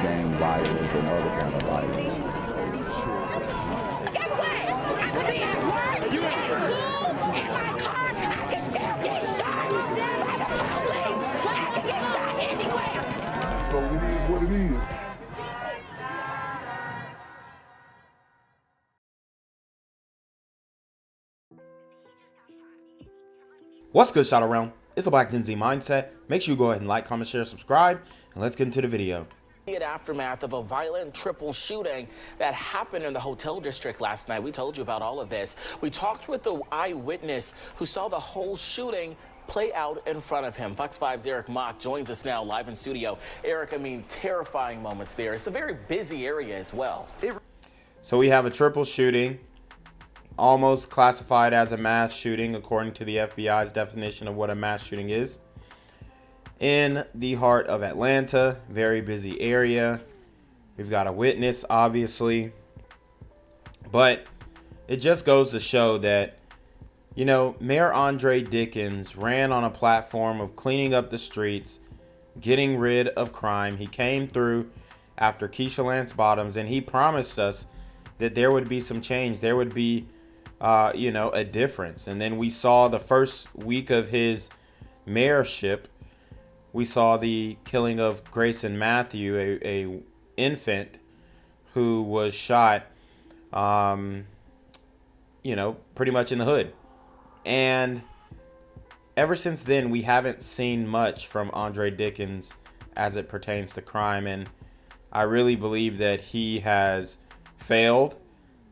gang violence and other kind of violence. Get away! I could be at work, at school, in my car, and I can still get shot by the police. But I can get shot anywhere. So it is what it is. What's good, shout around? It's a Black Gen Z Mindset. Make sure you go ahead and like, comment, share, subscribe, and let's get into the video. In aftermath of a violent triple shooting that happened in the hotel district last night. We told you about all of this. We talked with the eyewitness who saw the whole shooting play out in front of him. Fox 5's Eric Mock joins us now live in studio. Eric, I mean, terrifying moments there. It's a very busy area as well. So we have a triple shooting, almost classified as a mass shooting according to the FBI's definition of what a mass shooting is. In the heart of Atlanta, very busy area. We've got a witness, obviously. But it just goes to show that, you know, Mayor Andre Dickens ran on a platform of cleaning up the streets, getting rid of crime. He came through after Keisha Lance Bottoms, and he promised us that there would be some change. There would be, a difference. And then we saw the first week of his mayorship, we saw the killing of Grayson Matthew, a infant who was shot, pretty much in the hood. And ever since then, we haven't seen much from Andre Dickens as it pertains to crime. And I really believe that he has failed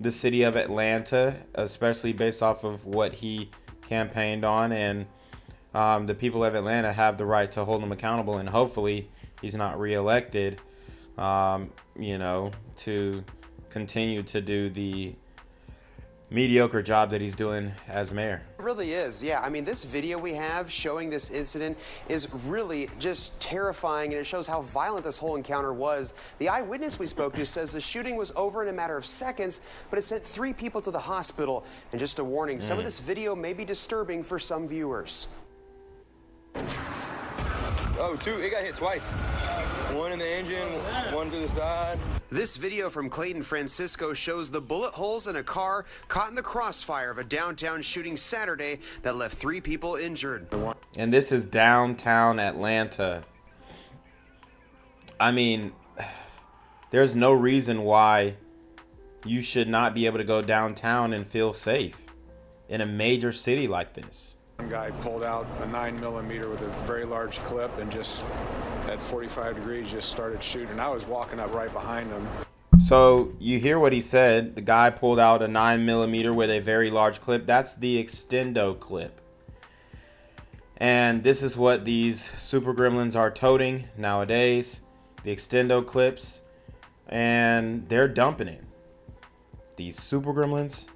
the city of Atlanta, especially based off of what he campaigned on. And the people of Atlanta have the right to hold him accountable, and hopefully he's not reelected, to continue to do the mediocre job that he's doing as mayor. It really is, yeah. I mean, this video we have showing this incident is really just terrifying, and it shows how violent this whole encounter was. The eyewitness we spoke to says the shooting was over in a matter of seconds, but it sent 3 people to the hospital. And just a warning, some of this video may be disturbing for some viewers. Oh, 2, it got hit twice. One in the engine, one to the side. This video from Clayton Francisco shows the bullet holes in a car caught in the crossfire of a downtown shooting Saturday that left 3 people injured. And this is downtown Atlanta. I mean, there's no reason why you should not be able to go downtown and feel safe in a major city like this. One guy pulled out a 9mm with a very large clip and just at 45 degrees just started shooting. I was walking up right behind him. So you hear what he said. The guy pulled out a 9mm with a very large clip. That's the extendo clip. And this is what these super gremlins are toting nowadays. The extendo clips. And they're dumping it. These super gremlins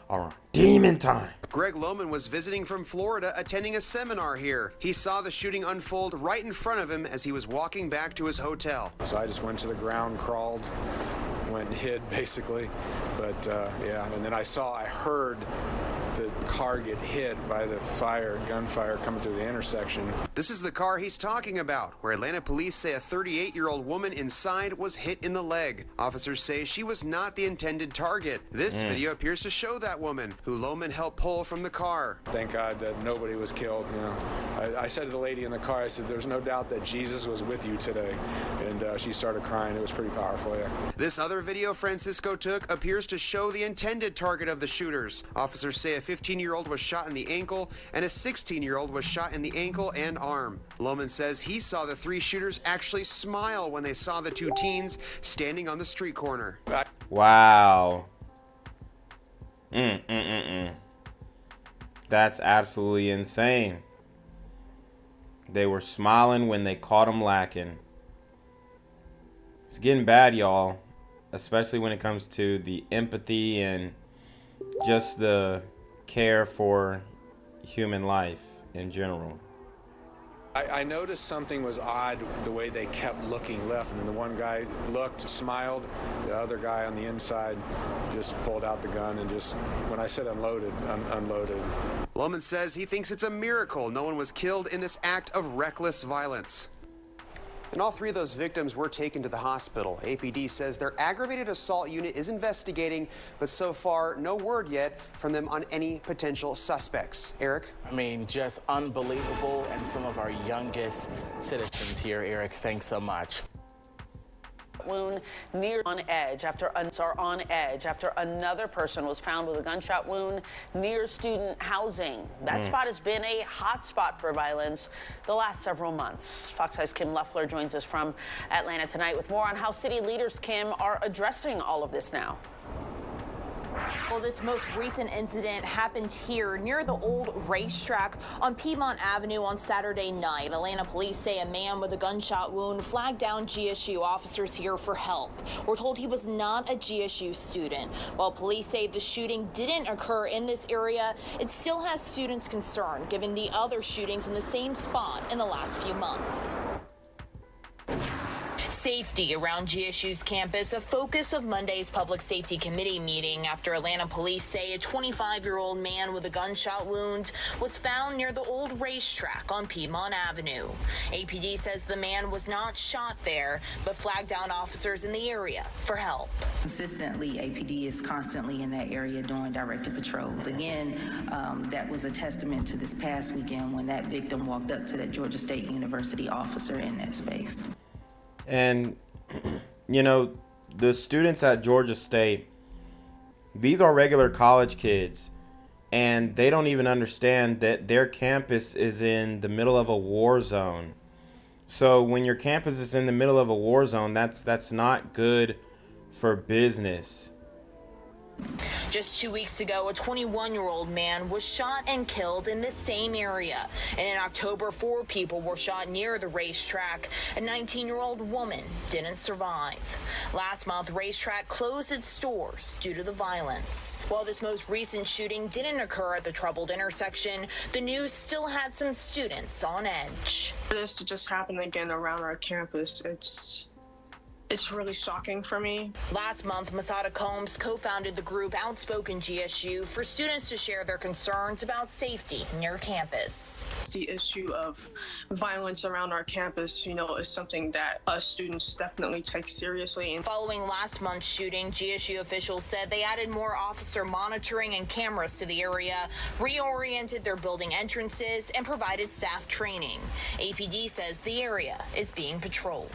are on demon time. Greg Lohman was visiting from Florida, attending a seminar here. He saw the shooting unfold right in front of him as he was walking back to his hotel. So I just went to the ground, crawled, went and hid basically. But and then I heard the car get hit by the gunfire coming through the intersection. This is the car he's talking about, where Atlanta police say a 38-year-old woman inside was hit in the leg. Officers say she was not the intended target. This video appears to show that woman, who Lohman helped pull from the car. Thank God that nobody was killed. I said to the lady in the car, I said, "There's no doubt that Jesus was with you today." And she started crying. It was pretty powerful, yeah. This other video Francisco took appears to show the intended target of the shooters. Officers say a 15-year-old was shot in the ankle and a 16-year-old was shot in the ankle and arm. Lohman says he saw the 3 shooters actually smile when they saw the 2 teens standing on the street corner. Wow. That's absolutely insane. They were smiling when they caught him lacking. It's getting bad, y'all. Especially when it comes to the empathy and just the care for human life in general. I noticed something was odd, the way they kept looking left, and then the one guy looked, smiled, the other guy on the inside just pulled out the gun and just, when I said unloaded. Lohman says he thinks it's a miracle no one was killed in this act of reckless violence. And all three of those victims were taken to the hospital. APD says their aggravated assault unit is investigating, but so far, no word yet from them on any potential suspects. Eric? I mean, just unbelievable, and some of our youngest citizens here. Eric, thanks so much. Wound near on edge after another person was found with a gunshot wound near student housing. That spot has been a hot spot for violence the last several months. Fox Eye's Kim Leffler joins us from Atlanta tonight with more on how city leaders, Kim, are addressing all of this now. Well, this most recent incident happened here near the old racetrack on Piedmont Avenue on Saturday night. Atlanta police say a man with a gunshot wound flagged down GSU officers here for help. We're told he was not a GSU student. While police say the shooting didn't occur in this area, it still has students concerned given the other shootings in the same spot in the last few months. Safety around GSU's campus, a focus of Monday's Public Safety Committee meeting after Atlanta police say a 25-year-old man with a gunshot wound was found near the old racetrack on Piedmont Avenue. APD says the man was not shot there, but flagged down officers in the area for help. Consistently, APD is constantly in that area doing directed patrols. Again, that was a testament to this past weekend when that victim walked up to that Georgia State University officer in that space. And, you know, the students at Georgia State, these are regular college kids, and they don't even understand that their campus is in the middle of a war zone. So when your campus is in the middle of a war zone, that's not good for business. Just 2 weeks ago, a 21-year-old man was shot and killed in the same area. And in October, 4 people were shot near the racetrack. A 19-year-old woman didn't survive. Last month, Racetrack closed its doors due to the violence. While this most recent shooting didn't occur at the troubled intersection, the news still had some students on edge. This just happened again around our campus. It's really shocking for me. Last month, Masada Combs co-founded the group Outspoken GSU for students to share their concerns about safety near campus. The issue of violence around our campus, is something that us students definitely take seriously. And following last month's shooting, GSU officials said they added more officer monitoring and cameras to the area, reoriented their building entrances, and provided staff training. APD says the area is being patrolled.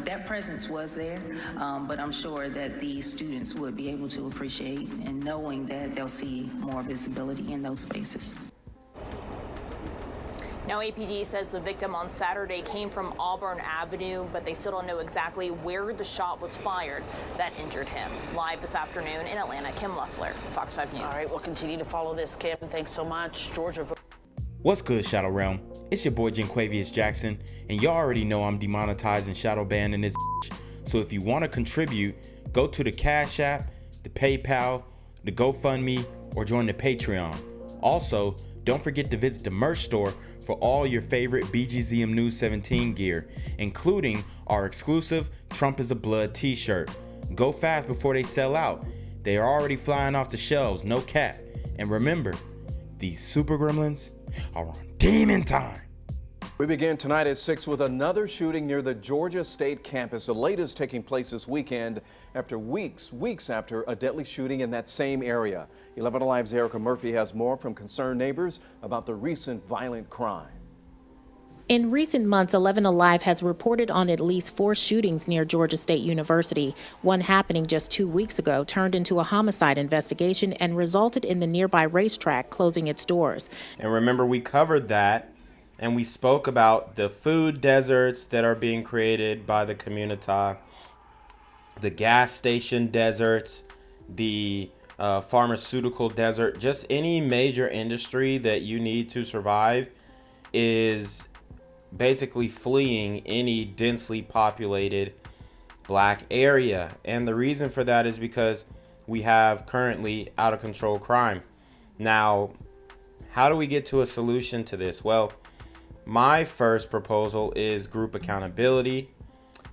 That presence was there, but I'm sure that the students would be able to appreciate and knowing that they'll see more visibility in those spaces. Now, APD says the victim on Saturday came from Auburn Avenue, but they still don't know exactly where the shot was fired that injured him. Live this afternoon in Atlanta, Kim Leffler, Fox 5 News. All right, we'll continue to follow this, Kim. Thanks so much. Georgia. What's good, Shadow Realm? It's your boy Jenquavius Jackson, and y'all already know I'm demonetized and shadow banned in this bitch. So if you want to contribute, go to the Cash App, the PayPal, the GoFundMe, or join the Patreon. Also, don't forget to visit the merch store for all your favorite BGZM News 17 gear, including our exclusive Trump is a Blood t-shirt. Go fast before they sell out. They are already flying off the shelves, no cap. And remember, these super gremlins are on demon time. We begin tonight at 6 with another shooting near the Georgia State campus. The latest taking place this weekend after weeks after a deadly shooting in that same area. 11 Alive's Erica Murphy has more from concerned neighbors about the recent violent crime. In recent months, 11 Alive has reported on at least 4 shootings near Georgia State University. One happening just 2 weeks ago turned into a homicide investigation and resulted in the nearby racetrack closing its doors. And remember, we covered that. And we spoke about the food deserts that are being created by the community, the gas station deserts, the pharmaceutical desert, just any major industry that you need to survive is basically fleeing any densely populated black area. And the reason for that is because we have currently out of control crime. Now, how do we get to a solution to this? Well, my first proposal is group accountability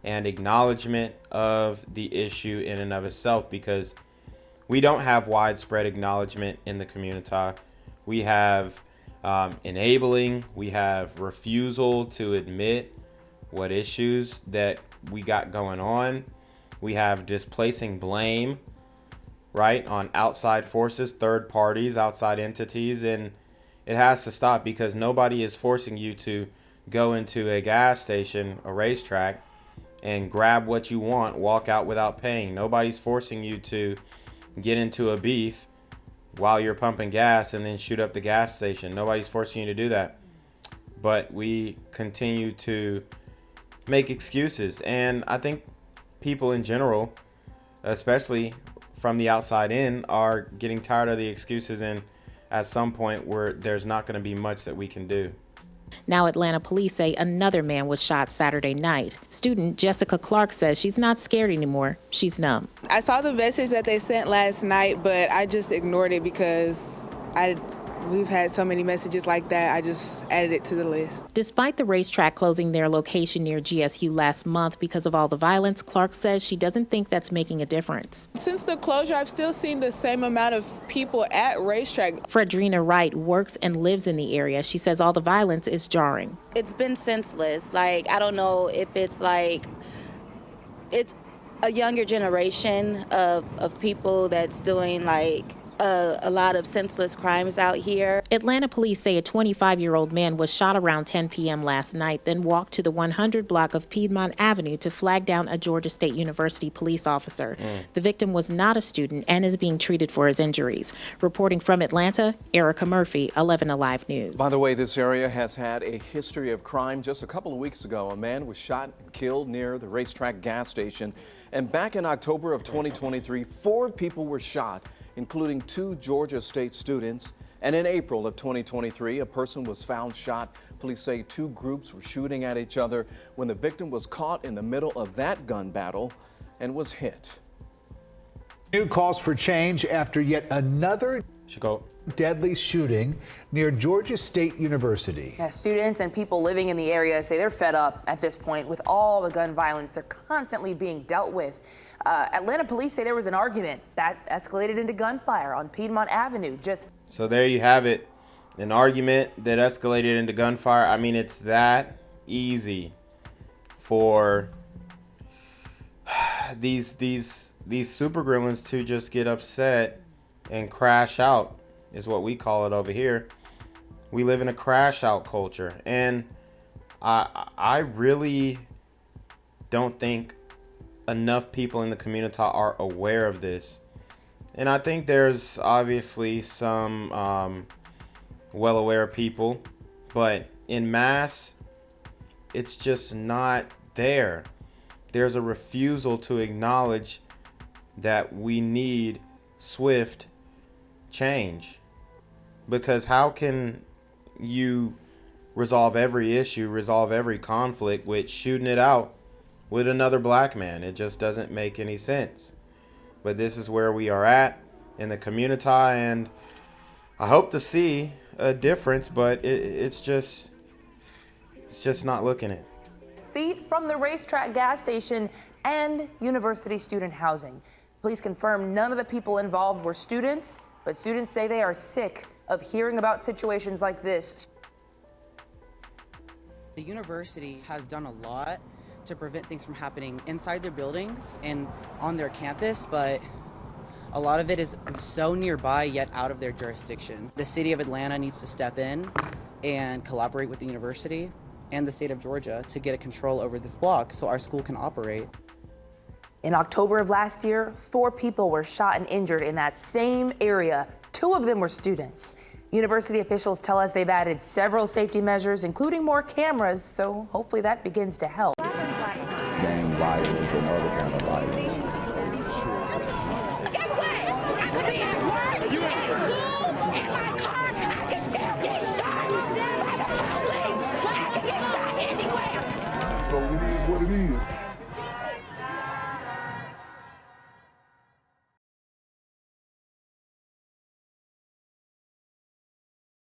and acknowledgement of the issue in and of itself, because we don't have widespread acknowledgement in the community. We have enabling, we have refusal to admit what issues that we got going on. We have displacing blame, right, on outside forces, third parties, outside entities, and it has to stop because nobody is forcing you to go into a gas station, a racetrack, and grab what you want, walk out without paying. Nobody's forcing you to get into a beef while you're pumping gas and then shoot up the gas station. Nobody's forcing you to do that. But we continue to make excuses. And I think people in general, especially from the outside in, are getting tired of the excuses, and at some point where there's not going to be much that we can do. Now Atlanta police say another man was shot Saturday night. Student Jessica Clark says she's not scared anymore. She's numb. I saw the message that they sent last night, but I just ignored it because we've had so many messages like that. I just added it to the list. Despite the racetrack closing their location near GSU last month because of all the violence, Clark says she doesn't think that's making a difference. Since the closure, I've still seen the same amount of people at racetrack. Fredrina Wright works and lives in the area. She says all the violence is jarring. It's been senseless. Like, I don't know if it's like, it's a younger generation of people that's doing like a lot of senseless crimes out here. Atlanta police say a 25-year-old man was shot around 10 p.m. last night, then walked to the 100 block of Piedmont Avenue to flag down a Georgia State University police officer. The victim was not a student and is being treated for his injuries. Reporting from Atlanta, Erica Murphy, 11 Alive News. By the way, this area has had a history of crime. Just a couple of weeks ago, a man was shot and killed near the racetrack gas station. And back in October of 2023, 4 people were shot, including 2 Georgia State students. And in April of 2023, a person was found shot. Police say 2 groups were shooting at each other when the victim was caught in the middle of that gun battle and was hit. New calls for change after yet another deadly shooting near Georgia State University. Yeah, students and people living in the area say they're fed up at this point with all the gun violence they're constantly being dealt with. Atlanta police say there was an argument that escalated into gunfire on Piedmont Avenue. So there you have it, an argument that escalated into gunfire. I mean, it's that easy for these super gremlins to just get upset and crash out, is what we call it over here. We live in a crash out culture, and I really don't think enough people in the community are aware of this. And I think there's obviously some well-aware people, but in mass, it's just not there. There's a refusal to acknowledge that we need swift change. Because how can you resolve every issue, resolve every conflict with shooting it out with another black man? It just doesn't make any sense. But this is where we are at in the community, and I hope to see a difference, but it's just not looking it. Feet from the racetrack gas station and university student housing. Police confirm none of the people involved were students, but students say they are sick of hearing about situations like this. The university has done a lot to prevent things from happening inside their buildings and on their campus, but a lot of it is so nearby yet out of their jurisdiction. The city of Atlanta needs to step in and collaborate with the university and the state of Georgia to get a control over this block so our school can operate. In October of last year, 4 people were shot and injured in that same area. 2 of them were students. University officials tell us they've added several safety measures, including more cameras, so hopefully that begins to help. Gang violence and other kind of violence. Guess what? I could be at work, at school, in my car, and I can still get shot by the police. But I can get shot anywhere. So it is what it is.